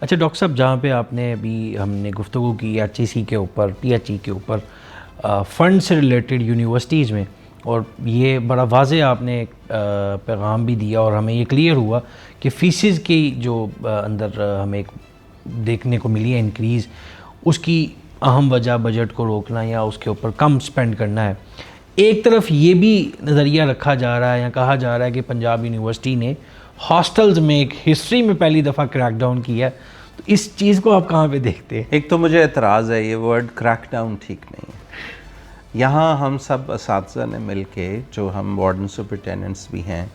اچھا ڈاکٹر صاحب، جہاں پہ آپ نے ابھی ہم نے گفتگو کی ایچ ای سی کے اوپر، پی ایچ ای کے اوپر، فنڈ سے ریلیٹڈ یونیورسٹیز میں، اور یہ بڑا واضح آپ نے پیغام بھی دیا اور ہمیں یہ کلیئر ہوا کہ فیسز کی جو اندر ہمیں دیکھنے کو ملی ہے انکریز، اس کی اہم وجہ بجٹ کو روکنا یا اس کے اوپر کم سپینڈ کرنا ہے۔ ایک طرف یہ بھی نظریہ رکھا جا رہا ہے یا کہا جا رہا ہے کہ پنجاب یونیورسٹی نے ہاسٹلز میں ایک ہسٹری میں پہلی دفعہ کریک ڈاؤن کیا ہے، تو اس چیز کو آپ کہاں پہ دیکھتے ہیں؟ ایک تو مجھے اعتراض ہے، یہ ورڈ کریک ڈاؤن ٹھیک نہیں ہے۔ یہاں ہم سب اساتذہ نے مل کے، جو ہم وارڈن سپرنٹینڈنٹس بھی ہیں،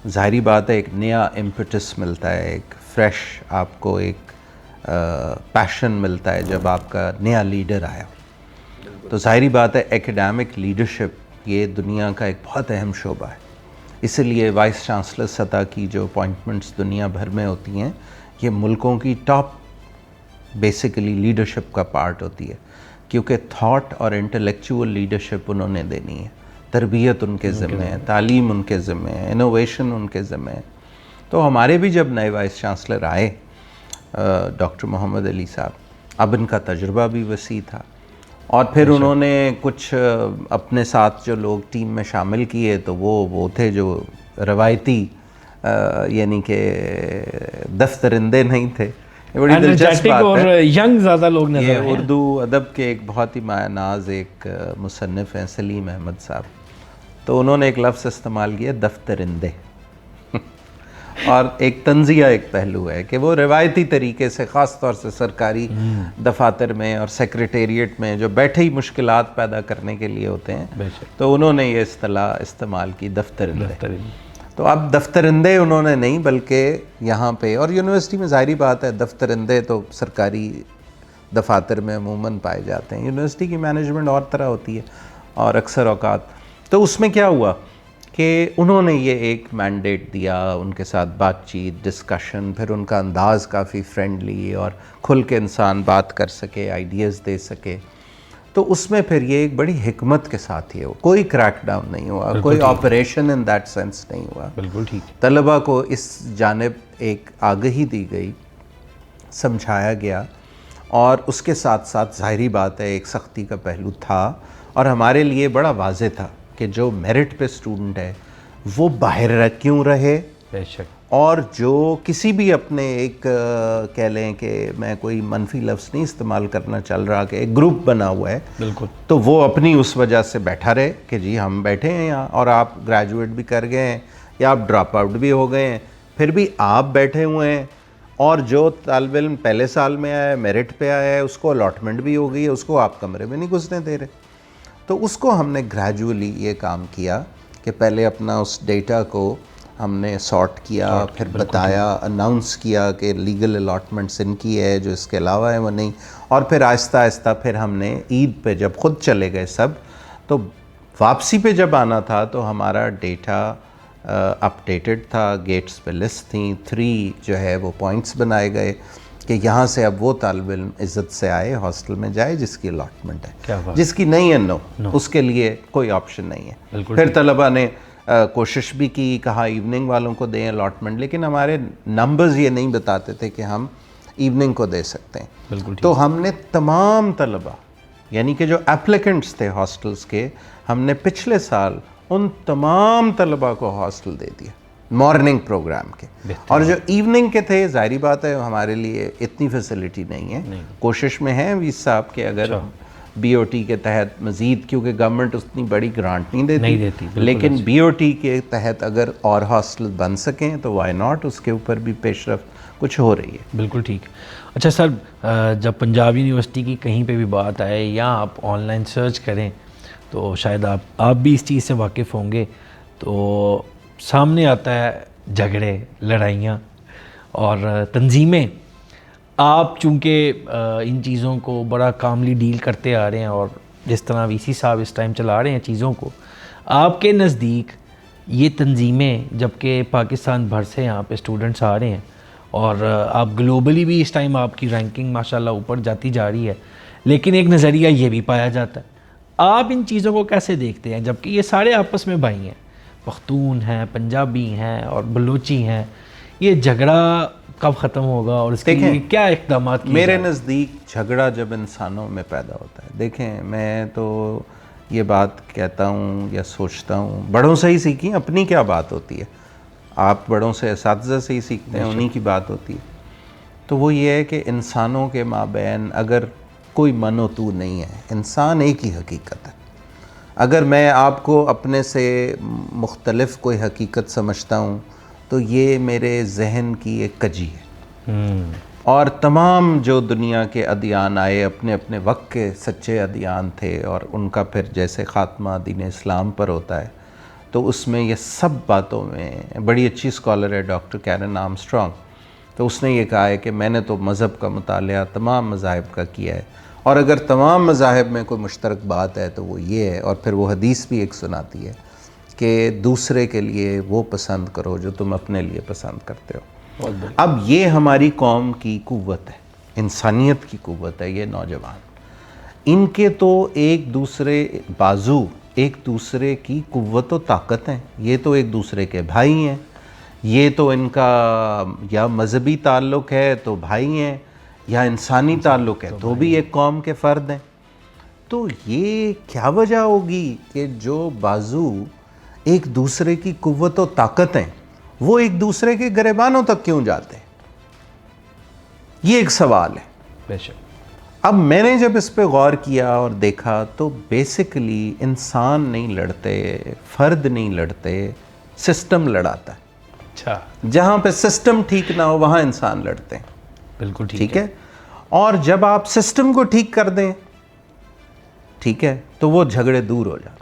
ظاہری بات ہے ایک نیا امپیٹس ملتا ہے، ایک فریش آپ کو ایک پیشن ملتا ہے جب آپ کا نیا لیڈر آیا۔ تو ظاہری بات ہے ایکیڈیمک لیڈرشپ یہ دنیا کا ایک بہت اہم شعبہ ہے، اسی لیے وائس چانسلر سطح کی جو اپوائنٹمنٹس دنیا بھر میں ہوتی ہیں، یہ ملکوں کی ٹاپ بیسیکلی لیڈرشپ کا پارٹ ہوتی ہے، کیونکہ تھاٹ اور انٹلیکچول لیڈرشپ انہوں نے دینی ہے، تربیت ان کے ذمہ ہے، تعلیم ان کے ذمہ ہے، انوویشن ان کے ذمہ ہے۔ تو ہمارے بھی جب نئے وائس چانسلر آئے ڈاکٹر محمد علی صاحب، اب ان کا تجربہ بھی وسیع تھا، اور پھر انہوں نے کچھ اپنے ساتھ جو لوگ ٹیم میں شامل کیے تو وہ تھے جو روایتی یعنی کہ دفترندے نہیں تھے۔ یہ بڑی دلچسپ بات اور ہے، ینگ زیادہ لوگ نظر یہ آئے ہیں۔ اردو ادب کے ایک بہت ہی مایہ ناز ایک مصنف ہیں سلیم احمد صاحب، تو انہوں نے ایک لفظ استعمال کیا دفترندے، اور ایک طنزیہ ایک پہلو ہے کہ وہ روایتی طریقے سے خاص طور سے سرکاری دفاتر میں اور سیکریٹریٹ میں جو بیٹھے ہی مشکلات پیدا کرنے کے لیے ہوتے ہیں، تو انہوں نے یہ اصطلاح استعمال کی دفترندے۔ تو اب دفترندے انہوں نے نہیں، بلکہ یہاں پہ، اور یونیورسٹی میں ظاہری بات ہے دفترندے تو سرکاری دفاتر میں عموماً پائے جاتے ہیں، یونیورسٹی کی مینجمنٹ اور طرح ہوتی ہے، اور اکثر اوقات تو اس میں کیا ہوا کہ انہوں نے یہ ایک مینڈیٹ دیا، ان کے ساتھ بات چیت، ڈسکشن، پھر ان کا انداز کافی فرینڈلی اور کھل کے انسان بات کر سکے، آئیڈیاز دے سکے، تو اس میں پھر یہ ایک بڑی حکمت کے ساتھ یہ ہو، کوئی کریک ڈاؤن نہیں ہوا، کوئی آپریشن ان دیٹ سینس نہیں ہوا۔ بالکل ٹھیک۔ طلباء کو اس جانب ایک آگہی دی گئی، سمجھایا گیا، اور اس کے ساتھ ساتھ ظاہری بات ہے ایک سختی کا پہلو تھا، اور ہمارے لیے بڑا واضح تھا کہ جو میرٹ پہ اسٹوڈنٹ ہے وہ باہر کیوں رہے، بے شک، اور جو کسی بھی اپنے ایک کہہ لیں کہ میں کوئی منفی لفظ نہیں استعمال کرنا چل رہا کہ ایک گروپ بنا ہوا ہے، بالکل، تو وہ اپنی اس وجہ سے بیٹھا رہے کہ جی ہم بیٹھے ہیں یہاں، اور آپ گریجویٹ بھی کر گئے ہیں یا آپ ڈراپ آؤٹ بھی ہو گئے ہیں، پھر بھی آپ بیٹھے ہوئے ہیں، اور جو طالب علم پہلے سال میں آیا ہے، میرٹ پہ آیا ہے، اس کو الاٹمنٹ بھی ہو گئی ہے، اس کو آپ کمرے میں نہیں گھسنے دے رہے۔ تو اس کو ہم نے گریجولی یہ کام کیا کہ پہلے اپنا اس ڈیٹا کو ہم نے سارٹ کیا، پھر بتایا، اناؤنس کیا کہ لیگل الاٹمنٹس ان کی ہے، جو اس کے علاوہ ہے وہ نہیں، اور پھر آہستہ آہستہ پھر ہم نے عید پہ جب خود چلے گئے سب، تو واپسی پہ جب آنا تھا تو ہمارا ڈیٹا اپڈیٹڈ تھا، گیٹس پہ لسٹ تھیں، 3 جو ہے وہ پوائنٹس بنائے گئے کہ یہاں سے اب وہ طالب علم عزت سے آئے، ہاسٹل میں جائے جس کی الاٹمنٹ ہے، جس کی نہیں ہے نو، اس کے لیے کوئی آپشن نہیں ہے۔ پھر طلباء نے کوشش بھی کی، کہا ایوننگ والوں کو دیں الاٹمنٹ، لیکن ہمارے نمبرز یہ نہیں بتاتے تھے کہ ہم ایوننگ کو دے سکتے ہیں، تو ہم نے تمام طلباء یعنی کہ جو اپلیکنٹس تھے ہاسٹلز کے، ہم نے پچھلے سال ان تمام طلباء کو ہاسٹل دے دیا مارننگ پروگرام کے، اور جو ایوننگ کے تھے ظاہری بات ہے ہمارے لیے اتنی فیسلٹی نہیں ہے، کوشش میں ہیں ویس صاحب کہ اگر بی او ٹی کے تحت مزید، کیونکہ گورنمنٹ اتنی بڑی گرانٹ نہیں دیتی، لیکن بی او ٹی کے تحت اگر اور ہاسٹل بن سکیں تو وائی ناٹ، اس کے اوپر بھی پیش رفت کچھ ہو رہی ہے۔ بالکل ٹھیک۔ اچھا سر، جب پنجاب یونیورسٹی کی کہیں پہ بھی بات آئے یا آپ آن لائن سرچ کریں تو شاید آپ بھی اس چیز سے واقف ہوں گے، تو سامنے آتا ہے جھگڑے، لڑائیاں اور تنظیمیں۔ آپ چونکہ ان چیزوں کو بڑا کاملی ڈیل کرتے آ رہے ہیں، اور جس طرح وی سی صاحب اس ٹائم چلا رہے ہیں چیزوں کو، آپ کے نزدیک یہ تنظیمیں، جبکہ پاکستان بھر سے یہاں پہ اسٹوڈنٹس آ رہے ہیں، اور آپ گلوبلی بھی اس ٹائم آپ کی رینکنگ ماشاءاللہ اوپر جاتی جا رہی ہے، لیکن ایک نظریہ یہ بھی پایا جاتا ہے، آپ ان چیزوں کو کیسے دیکھتے ہیں؟ جبکہ یہ سارے آپس میں بھائی ہیں، پختون ہیں، پنجابی ہیں اور بلوچی ہیں، یہ جھگڑا کب ختم ہوگا اور اس کے دیکھیں، لیے کیا اقدامات کیے میرے جائیں؟ نزدیک جھگڑا جب انسانوں میں پیدا ہوتا ہے، دیکھیں میں تو یہ بات کہتا ہوں یا سوچتا ہوں، بڑوں سے ہی سیکھی، اپنی کیا بات ہوتی ہے، آپ بڑوں سے اساتذہ سے ہی سیکھتے ہیں، انہی کی بات ہوتی ہے. تو وہ یہ ہے کہ انسانوں کے مابین اگر کوئی من و تو نہیں ہے، انسان ایک ہی حقیقت ہے. اگر میں آپ کو اپنے سے مختلف کوئی حقیقت سمجھتا ہوں تو یہ میرے ذہن کی ایک کجی ہے. اور تمام جو دنیا کے ادیان آئے اپنے اپنے وقت کے سچے ادیان تھے، اور ان کا پھر جیسے خاتمہ دین اسلام پر ہوتا ہے تو اس میں یہ سب باتوں میں بڑی اچھی اسکالر ہے ڈاکٹر کیرن آرمسٹرانگ، تو اس نے یہ کہا ہے کہ میں نے تو مذہب کا مطالعہ تمام مذاہب کا کیا ہے، اور اگر تمام مذاہب میں کوئی مشترک بات ہے تو وہ یہ ہے، اور پھر وہ حدیث بھی ایک سناتی ہے کہ دوسرے کے لیے وہ پسند کرو جو تم اپنے لیے پسند کرتے ہو. اب یہ ہماری قوم کی قوت ہے، انسانیت کی قوت ہے. یہ نوجوان ان کے تو ایک دوسرے بازو، ایک دوسرے کی قوت و طاقت ہیں. یہ تو ایک دوسرے کے بھائی ہیں، یہ تو ان کا یا مذہبی تعلق ہے تو بھائی ہیں، یا انسانی تعلق ہے تو بھی ایک قوم کے فرد ہیں. تو یہ کیا وجہ ہوگی کہ جو بازو ایک دوسرے کی قوت و طاقت ہیں وہ ایک دوسرے کے گریبانوں تک کیوں جاتے ہیں؟ یہ ایک سوال ہے. بے شک. اب میں نے جب اس پہ غور کیا اور دیکھا تو بیسیکلی انسان نہیں لڑتے، فرد نہیں لڑتے، سسٹم لڑاتا ہے. اچھا، جہاں پہ سسٹم ٹھیک نہ ہو وہاں انسان لڑتے ہیں. بالکل ٹھیک ہے. اور جب آپ سسٹم کو ٹھیک کر دیں، ٹھیک ہے، تو وہ جھگڑے دور ہو جاتے ہیں.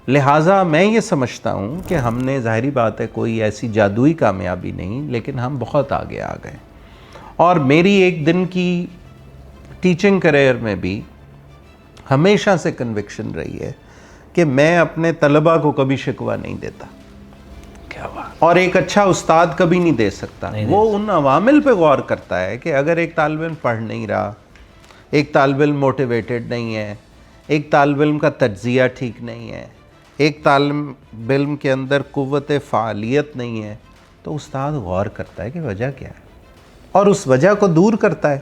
لہٰذا میں یہ سمجھتا ہوں کہ ہم نے، ظاہری بات ہے کوئی ایسی جادوئی کامیابی نہیں، لیکن ہم بہت آگے آ گئے. اور میری ایک دن کی ٹیچنگ کریئر میں بھی ہمیشہ سے کنوکشن رہی ہے کہ میں اپنے طلباء کو کبھی شکوہ نہیں دیتا. کیا بات. اور ایک اچھا استاد کبھی نہیں دے سکتا. وہ ان عوامل پہ غور کرتا ہے کہ اگر ایک طالب علم پڑھ نہیں رہا، ایک طالب علم موٹیویٹڈ نہیں ہے، ایک طالب علم کا تجزیہ ٹھیک نہیں ہے، ایک طالب علم کے اندر قوت فعالیت نہیں ہے، تو استاد غور کرتا ہے کہ وجہ کیا ہے اور اس وجہ کو دور کرتا ہے،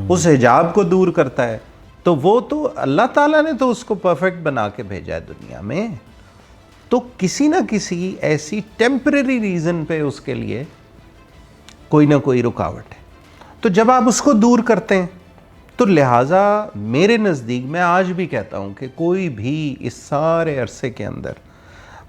اس حجاب کو دور کرتا ہے. تو وہ تو اللہ تعالیٰ نے تو اس کو پرفیکٹ بنا کے بھیجا ہے دنیا میں، تو کسی نہ کسی ایسی ٹیمپریری ریزن پہ اس کے لیے کوئی نہ کوئی رکاوٹ ہے. تو جب آپ اس کو دور کرتے ہیں تو لہٰذا میرے نزدیک، میں آج بھی کہتا ہوں کہ کوئی بھی اس سارے عرصے کے اندر،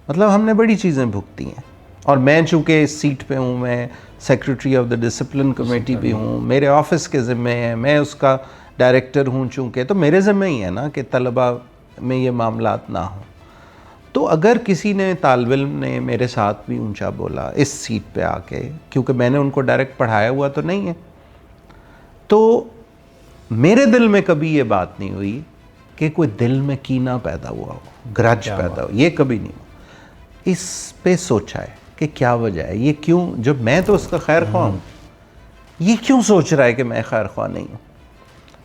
مطلب ہم نے بڑی چیزیں بھگتی ہیں، اور میں چونکہ اس سیٹ پہ ہوں، میں secretary of the discipline committee بھی ہوں، میرے آفس کے ذمے ہیں، میں اس کا ڈائریکٹر ہوں چونکہ، تو میرے ذمہ ہی ہے نا کہ طلباء میں یہ معاملات نہ ہوں. تو اگر کسی نے، طالب علم نے میرے ساتھ بھی اونچا بولا اس سیٹ پہ آ کے، کیونکہ میں نے ان کو ڈائریکٹ پڑھایا ہوا تو نہیں ہے، تو میرے دل میں کبھی یہ بات نہیں ہوئی کہ کوئی دل میں کینہ پیدا ہوا ہو، گرج پیدا ہو، یہ کبھی نہیں ہوا. اس پہ سوچا ہے کہ کیا وجہ ہے، یہ کیوں، جب میں تو اس کا خیر خواہ ہوں، یہ کیوں سوچ رہا ہے کہ میں خیر خواہ نہیں ہوں.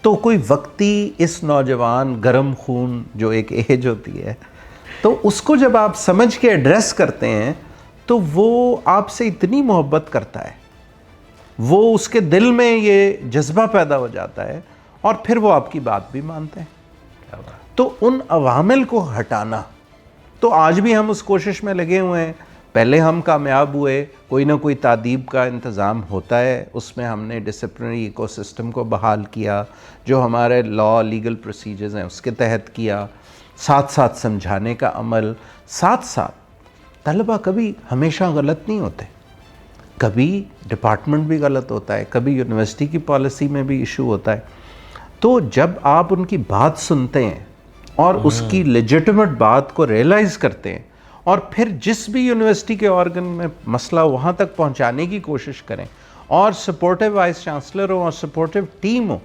تو کوئی وقتی اس نوجوان گرم خون جو ایک ایج ہوتی ہے، تو اس کو جب آپ سمجھ کے ایڈریس کرتے ہیں تو وہ آپ سے اتنی محبت کرتا ہے، وہ اس کے دل میں یہ جذبہ پیدا ہو جاتا ہے، اور پھر وہ آپ کی بات بھی مانتے ہیں. تو ان عوامل کو ہٹانا، تو آج بھی ہم اس کوشش میں لگے ہوئے ہیں. پہلے ہم کامیاب ہوئے، کوئی نہ کوئی تعدیب کا انتظام ہوتا ہے، اس میں ہم نے ڈسپلنری ایکو سسٹم کو بحال کیا، جو ہمارے لا لیگل پروسیجرز ہیں اس کے تحت کیا، ساتھ ساتھ سمجھانے کا عمل، ساتھ ساتھ طلبہ کبھی ہمیشہ غلط نہیں ہوتے، کبھی ڈپارٹمنٹ بھی غلط ہوتا ہے، کبھی یونیورسٹی کی پالیسی میں بھی ایشو ہوتا ہے. تو جب آپ ان کی بات سنتے ہیں اور اس کی لیجٹمیٹ بات کو ریئلائز کرتے ہیں، اور پھر جس بھی یونیورسٹی کے آرگن میں مسئلہ وہاں تک پہنچانے کی کوشش کریں، اور سپورٹیو وائس چانسلر ہو اور سپورٹیو ٹیم ہو،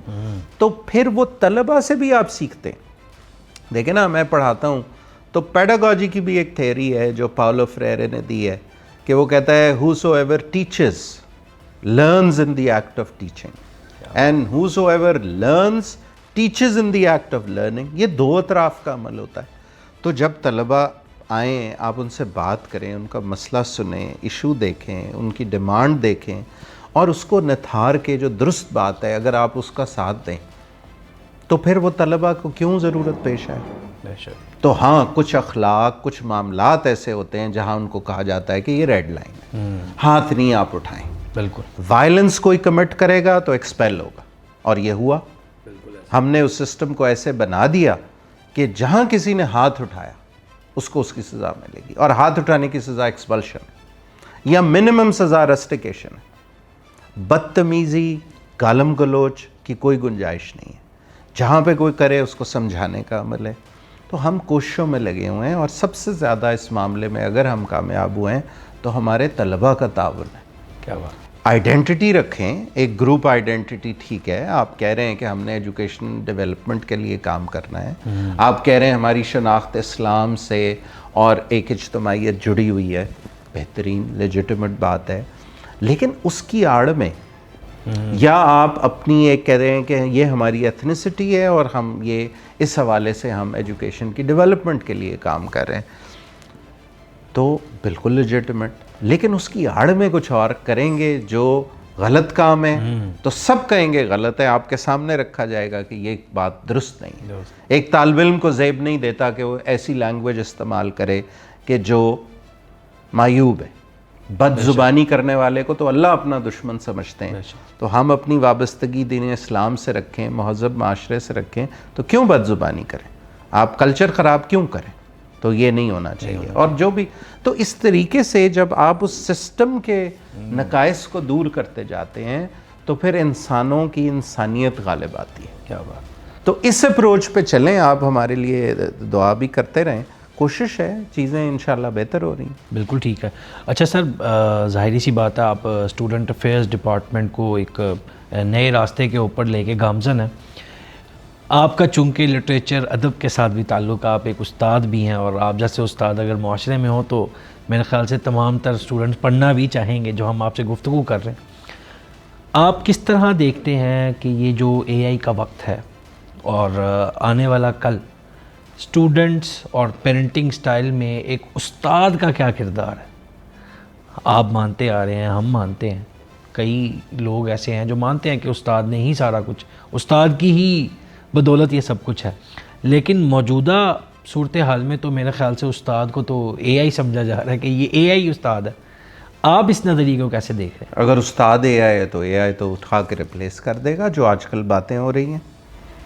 تو پھر وہ طلبہ سے بھی آپ سیکھتے ہیں. دیکھیں نا، میں پڑھاتا ہوں تو پیڈاگوجی کی بھی ایک تھیوری ہے جو پاولو فریرے نے دی ہے، کہ وہ کہتا ہے whosoever teaches learns in the act of teaching and whosoever learns teaches in the act of learning. یہ دو اطراف کا عمل ہوتا ہے. تو جب طلبہ آئیں، آپ ان سے بات کریں، ان کا مسئلہ سنیں، ایشو دیکھیں، ان کی ڈیمانڈ دیکھیں، اور اس کو نتھار کے جو درست بات ہے اگر آپ اس کا ساتھ دیں تو پھر وہ طلبہ کو کیوں ضرورت پیش آئے. تو ہاں کچھ اخلاق کچھ معاملات ایسے ہوتے ہیں جہاں ان کو کہا جاتا ہے کہ یہ ریڈ لائن ہے, ہاتھ نہیں آپ اٹھائیں. بالکل وائلنس کوئی کمٹ کرے گا تو ایکسپیل ہوگا, اور یہ ہوا. ہم نے اس سسٹم کو ایسے بنا دیا کہ جہاں کسی نے ہاتھ اٹھایا اس کو اس کی سزا ملے گی, اور ہاتھ اٹھانے کی سزا ایکسپلشن ہے یا منیمم سزا رسٹیکیشن ہے. بدتمیزی گالم گلوچ کی کوئی گنجائش نہیں ہے. جہاں پہ کوئی کرے اس کو سمجھانے کا عمل ہے. تو ہم کوششوں میں لگے ہوئے ہیں, اور سب سے زیادہ اس معاملے میں اگر ہم کامیاب ہوئے ہیں تو ہمارے طلبہ کا تعاون ہے. کیا بات. آئیڈینٹی رکھیں, ایک گروپ آئیڈینٹی ٹھیک ہے, آپ کہہ رہے ہیں کہ ہم نے ایجوکیشن ڈیولپمنٹ کے لیے کام کرنا ہے, آپ کہہ رہے ہیں ہماری شناخت اسلام سے اور ایک اجتماعیت جڑی ہوئی ہے, بہترین لیجٹیمیٹ بات ہے, لیکن اس کی آڑ میں یا آپ اپنی ایک کہہ رہے ہیں کہ یہ ہماری ایتھنیسٹی ہے اور ہم یہ اس حوالے سے ہم ایجوکیشن کی ڈیولپمنٹ کے لیے کام کر رہے ہیں, تو بالکل لیجٹیمیٹ, لیکن اس کی آڑ میں کچھ اور کریں گے جو غلط کام ہے تو سب کہیں گے غلط ہے, آپ کے سامنے رکھا جائے گا کہ یہ بات درست نہیں ہے. ایک طالب علم کو زیب نہیں دیتا کہ وہ ایسی لینگویج استعمال کرے کہ جو معیوب ہے. بد زبانی کرنے والے کو تو اللہ اپنا دشمن سمجھتے ہیں, تو ہم اپنی وابستگی دین اسلام سے رکھیں, مہذب معاشرے سے رکھیں, تو کیوں بد زبانی کریں, آپ کلچر خراب کیوں کریں, تو یہ نہیں ہونا چاہیے. اور جو بھی تو اس طریقے سے جب آپ اس سسٹم کے نقائص کو دور کرتے جاتے ہیں تو پھر انسانوں کی انسانیت غالب آتی ہے. کیا بات. تو اس اپروچ پہ چلیں, آپ ہمارے لیے دعا بھی کرتے رہیں, کوشش ہے, چیزیں انشاءاللہ بہتر ہو رہی ہیں. بالکل ٹھیک ہے. اچھا سر, ظاہری سی بات ہے آپ اسٹوڈنٹ افیئرز ڈپارٹمنٹ کو ایک نئے راستے کے اوپر لے کے گامزن ہیں. آپ کا چونکہ لٹریچر ادب کے ساتھ بھی تعلق, آپ ایک استاد بھی ہیں, اور آپ جیسے استاد اگر معاشرے میں ہوں تو میرے خیال سے تمام تر اسٹوڈنٹس پڑھنا بھی چاہیں گے جو ہم آپ سے گفتگو کر رہے ہیں. آپ کس طرح دیکھتے ہیں کہ یہ جو اے آئی کا وقت ہے اور آنے والا کل, اسٹوڈنٹس اور پیرنٹنگ سٹائل میں ایک استاد کا کیا کردار ہے؟ آپ مانتے آ رہے ہیں, ہم مانتے ہیں, کئی لوگ ایسے ہیں جو مانتے ہیں کہ استاد نے ہی سارا کچھ, استاد کی ہی بدولت یہ سب کچھ ہے, لیکن موجودہ صورتحال میں تو میرے خیال سے استاد کو تو اے آئی سمجھا جا رہا ہے کہ یہ اے آئی استاد ہے. آپ اس نظریے کو کیسے دیکھ رہے ہیں؟ اگر استاد اے آئی ہے تو اے آئی تو اٹھا کے ریپلیس کر دے گا, جو آج کل باتیں ہو رہی ہیں.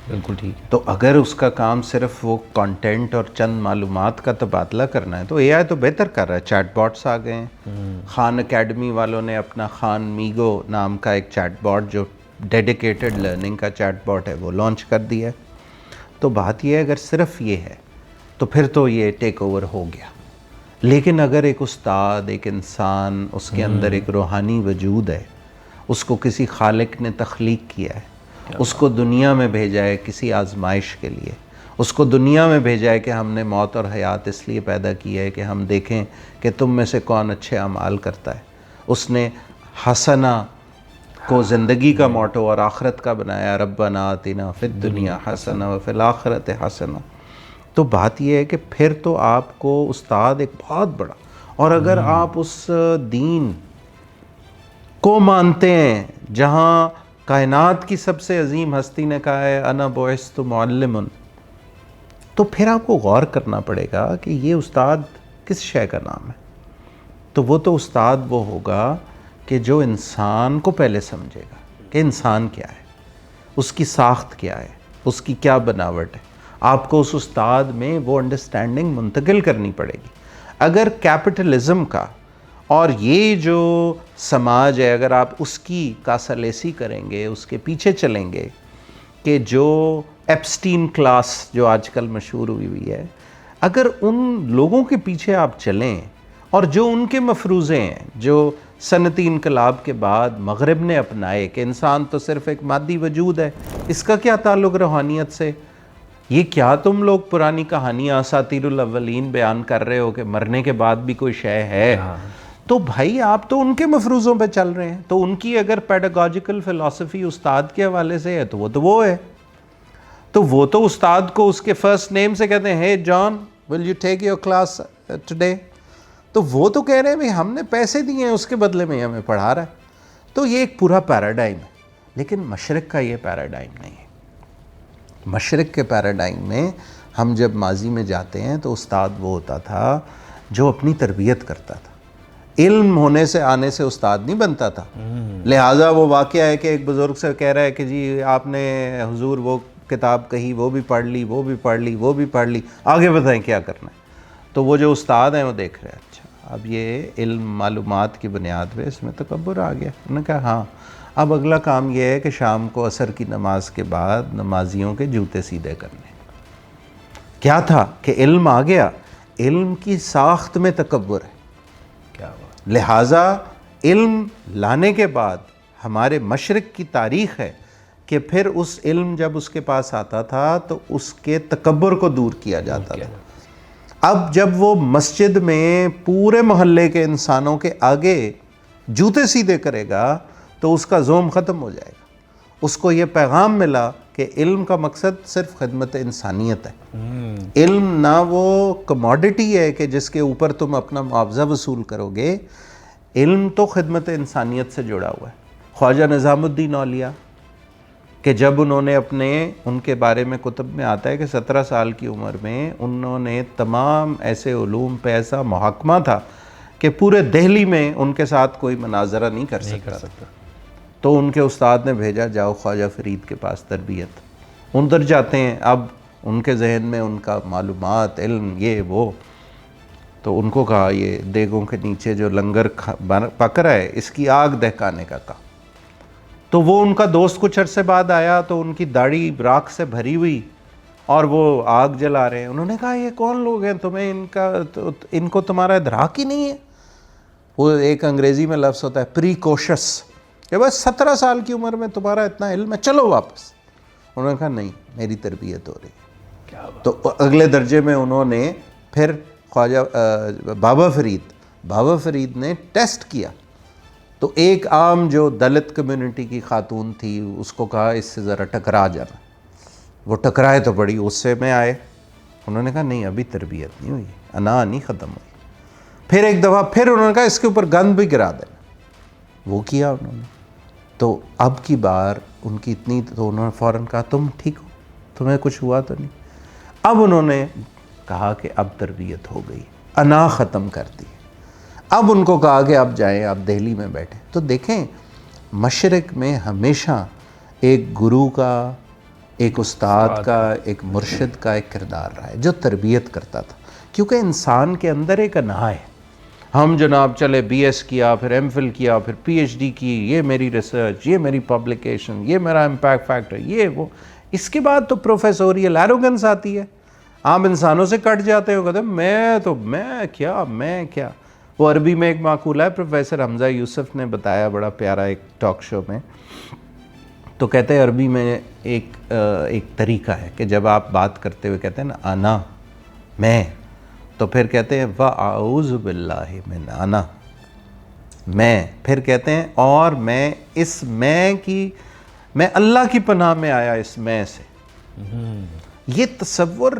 بالکل ٹھیک ہے. تو اگر اس کا کام صرف وہ کانٹینٹ اور چند معلومات کا تبادلہ کرنا ہے تو اے آئی تو بہتر کر رہا ہے. چیٹ باٹس آ گئے ہیں, خان اکیڈمی والوں نے اپنا خان میگو نام کا ایک چیٹ باٹ جو ڈیڈیکیٹڈ لرننگ کا چیٹ باٹ ہے وہ لانچ کر دیا ہے. تو بات یہ ہے اگر صرف یہ ہے تو پھر تو یہ ٹیک اوور ہو گیا, لیکن اگر ایک استاد, ایک انسان, اس کے اندر ایک روحانی وجود ہے, اس کو کسی خالق نے تخلیق کیا ہے, اس کو دنیا میں بھیجا ہے کسی آزمائش کے لیے, اس کو دنیا میں بھیجا ہے کہ ہم نے موت اور حیات اس لیے پیدا کی ہے کہ ہم دیکھیں کہ تم میں سے کون اچھے اعمال کرتا ہے. اس نے حسنہ کو زندگی کا موٹو اور آخرت کا بنایا, ربنا آتنا فی الدنیا حسنہ وفی الآخرت حسنہ. تو بات یہ ہے کہ پھر تو آپ کو استاد ایک بہت بڑا, اور اگر آپ اس دین کو مانتے ہیں جہاں کائنات کی سب سے عظیم ہستی نے کہا ہے انا بعثت معلما, تو پھر آپ کو غور کرنا پڑے گا کہ یہ استاد کس شے کا نام ہے. تو وہ تو استاد وہ ہوگا کہ جو انسان کو پہلے سمجھے گا کہ انسان کیا ہے, اس کی ساخت کیا ہے, اس کی کیا بناوٹ ہے. آپ کو اس استاد میں وہ انڈرسٹینڈنگ منتقل کرنی پڑے گی. اگر کیپٹلزم کا اور یہ جو سماج ہے اگر آپ اس کی کاسالیسی کریں گے, اس کے پیچھے چلیں گے کہ جو ایپسٹین کلاس جو آج کل مشہور ہوئی ہے, اگر ان لوگوں کے پیچھے آپ چلیں اور جو ان کے مفروضے ہیں جو صنعتی انقلاب کے بعد مغرب نے اپنائے کہ انسان تو صرف ایک مادی وجود ہے, اس کا کیا تعلق روحانیت سے, یہ کیا تم لوگ پرانی کہانیاں اساطیر الاولین بیان کر رہے ہو کہ مرنے کے بعد بھی کوئی شے ہے. تو بھائی آپ تو ان کے مفروضوں پہ چل رہے ہیں, تو ان کی اگر پیڈاگوجیکل فلسفی استاد کے حوالے سے ہے تو وہ ہے. تو وہ تو استاد کو اس کے فرسٹ نیم سے کہتے ہیں, hey John will you take your class today. تو وہ تو کہہ رہے ہیں بھائی ہم نے پیسے دیے ہیں, اس کے بدلے میں ہمیں پڑھا رہا ہے. تو یہ ایک پورا پیراڈائم ہے. لیکن مشرق کا یہ پیراڈائم نہیں ہے. مشرق کے پیراڈائم میں ہم جب ماضی میں جاتے ہیں تو استاد وہ ہوتا تھا جو اپنی تربیت کرتا تھا. علم ہونے سے آنے سے استاد نہیں بنتا تھا. لہٰذا وہ واقعہ ہے کہ ایک بزرگ سے کہہ رہا ہے کہ جی آپ نے حضور وہ کتاب کہی، وہ بھی پڑھ لی، وہ بھی پڑھ لی، وہ بھی پڑھ لی، آگے بتائیں کیا کرنا ہے. تو وہ جو استاد ہیں وہ دیکھ رہے ہیں اچھا اب یہ علم معلومات کی بنیاد پہ اس میں تکبر آ گیا. انہوں نے کہا ہاں اب اگلا کام یہ ہے کہ شام کو عصر کی نماز کے بعد نمازیوں کے جوتے سیدھے کرنے. کیا تھا کہ علم آ گیا، علم کی ساخت میں تکبر ہے. کیا بات. لہٰذا علم لانے کے بعد ہمارے مشرق کی تاریخ ہے کہ پھر اس علم جب اس کے پاس آتا تھا تو اس کے تکبر کو دور کیا جاتا تھا. اب جب وہ مسجد میں پورے محلے کے انسانوں کے آگے جوتے سیدھے کرے گا تو اس کا زوم ختم ہو جائے گا. اس کو یہ پیغام ملا کہ علم کا مقصد صرف خدمت انسانیت ہے. علم نہ وہ کموڈٹی ہے کہ جس کے اوپر تم اپنا معاوضہ وصول کرو گے. علم تو خدمت انسانیت سے جڑا ہوا ہے. خواجہ نظام الدین اولیاء کہ جب انہوں نے ان کے بارے میں کتب میں آتا ہے کہ 17 سال کی عمر میں انہوں نے تمام ایسے علوم پہ ایسا محاکمہ تھا کہ پورے دہلی میں ان کے ساتھ کوئی مناظرہ نہیں کر سکتا. تو ان کے استاد نے بھیجا جاؤ خواجہ فرید کے پاس تربیت. اندر جاتے ہیں، اب ان کے ذہن میں ان کا معلومات علم یہ وہ. تو ان کو کہا یہ دیگوں کے نیچے جو لنگر پک رہا ہے اس کی آگ دہکانے کا کہا. تو وہ ان کا دوست کچھ عرصے بعد آیا تو ان کی داڑھی راکھ سے بھری ہوئی اور وہ آگ جلا رہے ہیں. انہوں نے کہا یہ کون لوگ ہیں، تمہیں ان کو تمہارا ادراک ہی نہیں ہے. وہ ایک انگریزی میں لفظ ہوتا ہے پریکوشس کہ بس 17 سال کی عمر میں تمہارا اتنا علم ہے، چلو واپس. انہوں نے کہا نہیں میری تربیت ہو رہی ہے. تو اگلے درجے میں انہوں نے پھر خواجہ بابا فرید نے ٹیسٹ کیا. تو ایک عام جو دلت کمیونٹی کی خاتون تھی اس کو کہا اس سے ذرا ٹکرا جانا. وہ ٹکرائے تو بڑی غصے میں آئے. انہوں نے کہا نہیں ابھی تربیت نہیں ہوئی، انا نہیں ختم ہوئی. پھر ایک دفعہ پھر انہوں نے کہا اس کے اوپر گند بھی گرا دینا. وہ کیا انہوں نے. تو اب کی بار ان کی اتنی تو انہوں نے فوراً کہا تم ٹھیک ہو، تمہیں کچھ ہوا تو نہیں. اب انہوں نے کہا کہ اب تربیت ہو گئی، انا ختم کر دی. اب ان کو کہا کہ اب جائیں، آپ دہلی میں بیٹھیں. تو دیکھیں مشرق میں ہمیشہ ایک گرو کا، ایک استاد کا، ایک مرشد کا ایک کردار رہا ہے جو تربیت کرتا تھا. کیونکہ انسان کے اندر ایک انا ہے. ہم جناب چلے بی ایس کیا، پھر ایم فل کیا، پھر پی ایچ ڈی کی، یہ میری ریسرچ، یہ میری پبلیکیشن، یہ میرا امپیکٹ فیکٹر، یہ وہ. اس کے بعد تو پروفیسوریل ایروگنس آتی ہے. عام انسانوں سے کٹ جاتے ہو، کہتے ہیں میں کیا. وہ عربی میں ایک مقولہ ہے پروفیسر حمزہ یوسف نے بتایا بڑا پیارا ایک ٹاک شو میں. تو کہتے ہیں عربی میں ایک طریقہ ہے کہ جب آپ بات کرتے ہوئے کہتے ہیں نا انا میں، تو پھر کہتے ہیں وَأَعُوذُ بِاللَّهِ مِنْ انا میں، پھر کہتے ہیں اور میں اس میں اللہ کی پناہ میں آیا اس میں سے. یہ تصور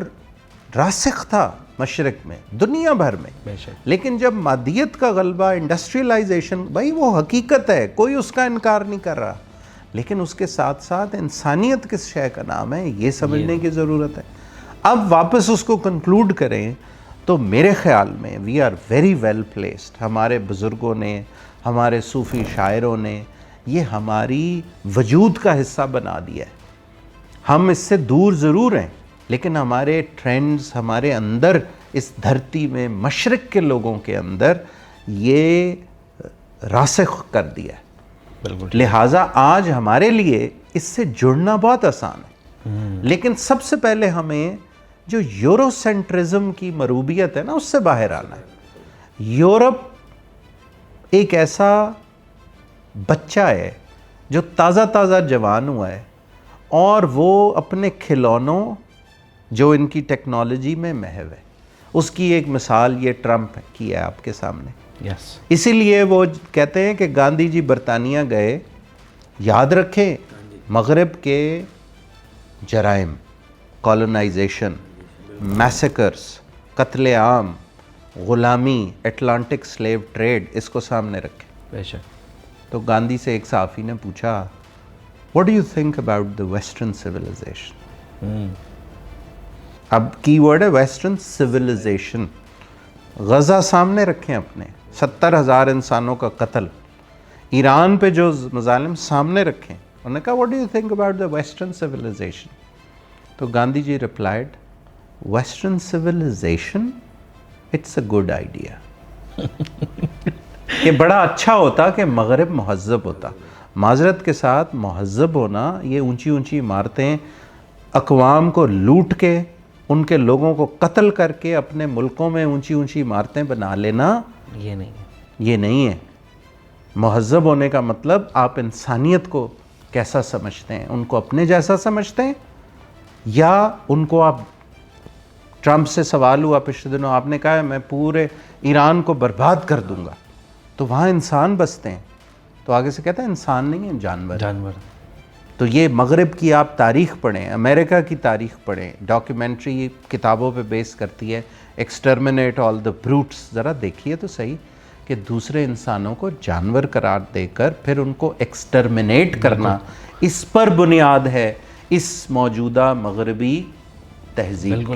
راسخ تھا مشرق میں، دنیا بھر میں. لیکن جب مادیت کا غلبہ، انڈسٹریلائزیشن، بھائی وہ حقیقت ہے، کوئی اس کا انکار نہیں کر رہا، لیکن اس کے ساتھ ساتھ انسانیت کس شے کا نام ہے یہ سمجھنے کی ضرورت ہے. اب واپس اس کو کنکلوڈ کریں تو میرے خیال میں we are very well placed. ہمارے بزرگوں نے، ہمارے صوفی شاعروں نے یہ ہماری وجود کا حصہ بنا دیا ہے. ہم اس سے دور ضرور ہیں لیکن ہمارے ٹرینڈز ہمارے اندر اس دھرتی میں مشرق کے لوگوں کے اندر یہ راسخ کر دیا ہے. لہٰذا آج ہمارے لیے اس سے جڑنا بہت آسان ہے. لیکن سب سے پہلے ہمیں جو یورو سینٹرزم کی مروبیت ہے نا اس سے باہر آنا ہے. یورپ ایک ایسا بچہ ہے جو تازہ جوان ہوا ہے اور وہ اپنے کھلونوں جو ان کی ٹیکنالوجی میں محو ہے. اس کی ایک مثال یہ ٹرمپ کی ہے آپ کے سامنے. اسی لیے وہ کہتے ہیں کہ گاندھی جی برطانیہ گئے. یاد رکھیں مغرب کے جرائم، کالونائزیشن، میسیکرز، قتل عام، غلامی، اٹلانٹک سلیو ٹریڈ، اس کو سامنے رکھیں. تو گاندھی سے ایک صحافی نے پوچھا what do you think about the western civilisation. اب کی ورڈ ہے ویسٹرن سویلائزیشن. غزہ سامنے رکھیں اپنے 70,000 انسانوں کا قتل, ایران پہ جو مظالم سامنے رکھیں, انہوں نے کہا what do you think about the western civilization. تو Gandhi ji replied western civilization it's a good idea. یہ بڑا اچھا ہوتا کہ مغرب مہذب ہوتا. معذرت کے ساتھ مہذب ہونا یہ اونچی اونچی عمارتیں اقوام کو لوٹ کے ان کے لوگوں کو قتل کر کے اپنے ملکوں میں اونچی اونچی عمارتیں بنا لینا یہ نہیں ہے. مہذب ہونے کا مطلب آپ انسانیت کو کیسا سمجھتے ہیں, ان کو اپنے جیسا سمجھتے ہیں یا ان کو آپ, ٹرمپ سے سوال ہوا پچھلے دنوں, آپ نے کہا ہے میں پورے ایران کو برباد کر دوں گا, تو وہاں انسان بستے ہیں, تو آگے سے کہتا ہے انسان نہیں ہے جانور. تو یہ مغرب کی آپ تاریخ پڑھیں, امریکہ کی تاریخ پڑھیں, ڈاکیومنٹری کتابوں پہ بیس کرتی ہے, ایکسٹرمنیٹ آل دا بروٹس, ذرا دیکھیے تو صحیح کہ دوسرے انسانوں کو جانور قرار دے کر پھر ان کو ایکسٹرمنیٹ کرنا, اس پر بنیاد ہے اس موجودہ مغربی تہذیب.